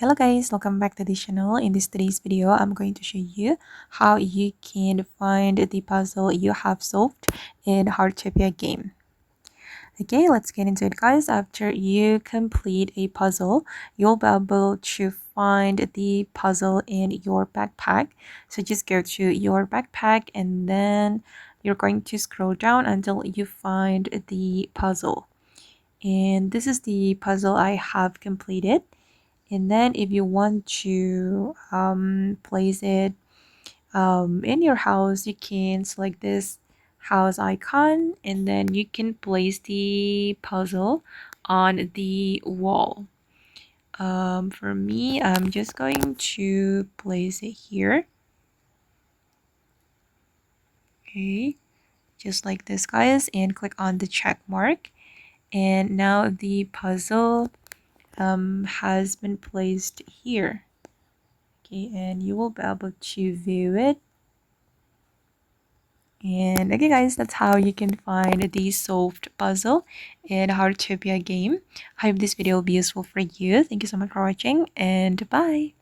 Hello guys, welcome back to the channel. In today's video, I'm going to show you how you can find the puzzle you have solved in Heartopia game. Okay, let's get into it guys. After you complete a puzzle, you'll be able to find the puzzle in your backpack. So just go to your backpack and then you're going to scroll down until you find the puzzle. And this is the puzzle I have completed. And then if you want to place it in your house, you can select this house icon and then you can place the puzzle on the wall. For me, I'm just going to place it here. Okay, just like this guys, and click on the check mark. And now the puzzle has been placed here. Okay, and you will be able to view it. And okay guys, that's how you can find the solved puzzle in Heartopia game. I hope this video will be useful for you. Thank you so much for watching and bye.